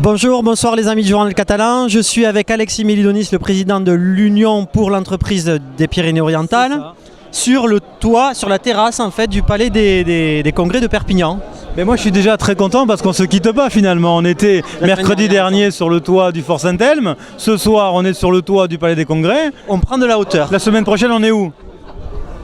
Bonjour, bonsoir les amis du Journal Catalan. Je suis avec Alexis Mélidonis, le président de l'Union pour l'entreprise des Pyrénées-Orientales, sur le toit, sur la terrasse en fait du palais des congrès de Perpignan. Mais moi je suis déjà très content parce qu'on ne se quitte pas finalement. On était mercredi dernier sur le toit du Fort Saint-Elme. Ce soir on est sur le toit du palais des congrès. On prend de la hauteur. La semaine prochaine on est où?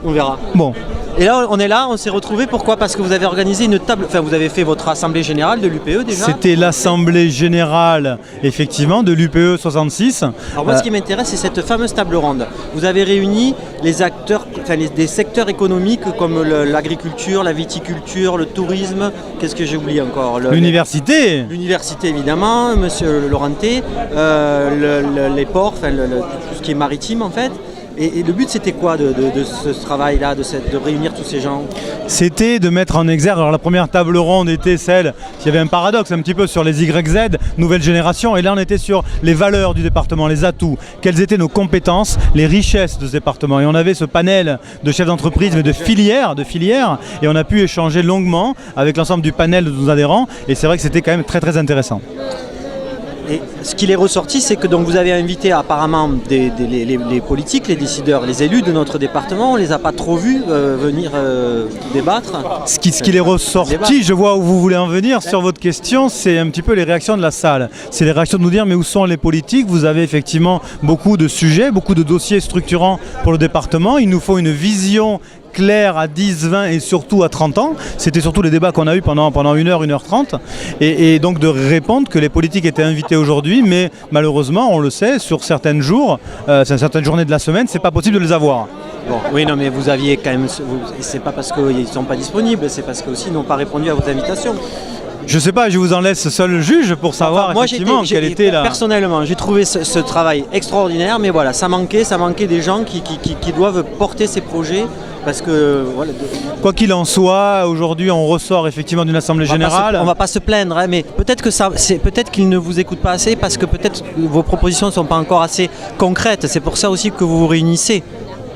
On verra. Bon. Et là on est là, on s'est retrouvés, pourquoi? Parce que vous avez organisé une table, enfin vous avez fait votre assemblée générale de l'UPE déjà. C'était l'assemblée générale effectivement de l'UPE 66. Alors moi ce qui m'intéresse c'est cette fameuse table ronde. Vous avez réuni les acteurs, enfin des secteurs économiques comme l'agriculture, la viticulture, le tourisme, qu'est-ce que j'ai oublié encore? L'université. L'université évidemment, monsieur Laurenté, les ports, enfin tout ce qui est maritime en fait. Et le but c'était quoi de ce travail-là, de réunir tous ces gens? C'était de mettre en exergue, alors la première table ronde était celle, il y avait un paradoxe un petit peu sur les YZ, nouvelle génération, et là on était sur les valeurs du département, les atouts, quelles étaient nos compétences, les richesses de ce département. Et on avait ce panel de chefs d'entreprise mais de filières, et on a pu échanger longuement avec l'ensemble du panel de nos adhérents, et c'est vrai que c'était quand même très très intéressant. Et ce qu'il est ressorti, c'est que donc vous avez invité apparemment les politiques, les décideurs, les élus de notre département. On ne les a pas trop vus venir débattre. Ce qu'il est ressorti, je vois où vous voulez en venir sur votre question, c'est un petit peu les réactions de la salle. C'est les réactions de nous dire mais où sont les politiques? Vous avez effectivement beaucoup de sujets, beaucoup de dossiers structurants pour le département. Il nous faut une vision clair à 10, 20 et surtout à 30 ans. C'était surtout les débats qu'on a eu pendant 1h, 1h30. Et donc de répondre que les politiques étaient invités aujourd'hui, mais malheureusement, on le sait, sur certains jours, certaines journées de la semaine, c'est pas possible de les avoir. Bon, oui, non, mais vous aviez quand même... C'est pas parce qu'ils ne sont pas disponibles, c'est parce qu'ils n'ont pas répondu à vos invitations. Je sais pas, je vous en laisse seul juge pour savoir moi, effectivement quelle était la... Personnellement, j'ai trouvé ce travail extraordinaire, mais voilà, ça manquait des gens qui doivent porter ces projets. Parce que, voilà, quoi qu'il en soit, aujourd'hui on ressort effectivement d'une assemblée générale. On va pas se plaindre, hein, mais peut-être qu'ils ne vous écoutent pas assez parce que peut-être vos propositions ne sont pas encore assez concrètes. C'est pour ça aussi que vous vous réunissez.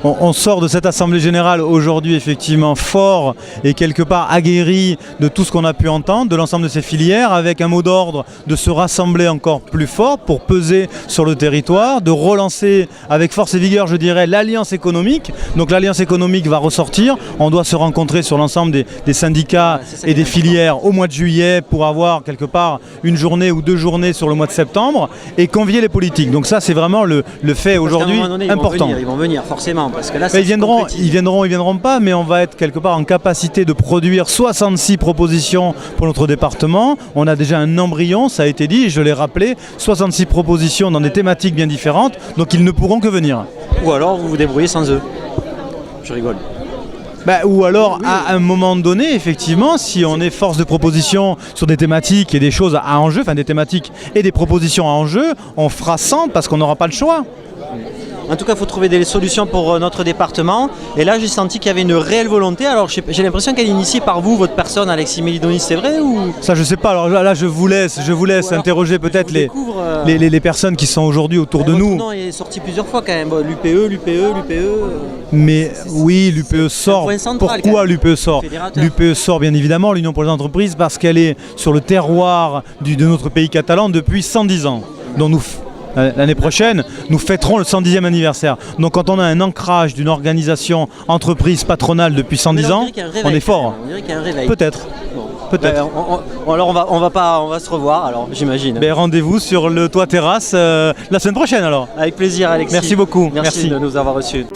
On sort de cette assemblée générale aujourd'hui effectivement fort et quelque part aguerri de tout ce qu'on a pu entendre, de l'ensemble de ces filières, avec un mot d'ordre de se rassembler encore plus fort pour peser sur le territoire, de relancer avec force et vigueur, je dirais, l'alliance économique. Donc l'alliance économique va ressortir, on doit se rencontrer sur l'ensemble des syndicats et des filières au mois de juillet pour avoir quelque part une journée ou 2 journées sur le mois de septembre et convier les politiques. Donc ça c'est vraiment le fait aujourd'hui important. Ils vont venir forcément. Parce que là, ils viendront pas, mais on va être quelque part en capacité de produire 66 propositions pour notre département. On a déjà un embryon, ça a été dit, je l'ai rappelé, 66 propositions dans des thématiques bien différentes, donc ils ne pourront que venir. Ou alors vous vous débrouillez sans eux. Je rigole. Ou alors à un moment donné, effectivement, si on est force de proposition sur des thématiques et des choses à enjeu, enfin des thématiques et des propositions à enjeu, on fera 100 parce qu'on n'aura pas le choix. En tout cas, il faut trouver des solutions pour notre département. Et là, j'ai senti qu'il y avait une réelle volonté. Alors, j'ai l'impression qu'elle est initiée par vous, votre personne, Alexis Mélidonis, c'est vrai ou... Ça, je sais pas. Alors là, je vous laisse interroger peut-être les personnes qui sont aujourd'hui autour de nous. Votre nom est sorti plusieurs fois quand même. L'UPE. Mais oui, l'UPE sort. Pourquoi l'UPE sort? L'UPE sort bien évidemment, l'Union pour les entreprises, parce qu'elle est sur le terroir de notre pays catalan depuis 110 ans. Donc l'année prochaine, nous fêterons le 110e anniversaire. Donc quand on a un ancrage d'une organisation entreprise patronale depuis 110 ans, on est fort. On dirait qu'il y a un réveil. Peut-être. Bon. Peut-être. Alors on va se revoir alors, j'imagine. Rendez-vous sur le toit terrasse la semaine prochaine alors. Avec plaisir Alexis. Merci beaucoup. Merci de nous avoir reçus.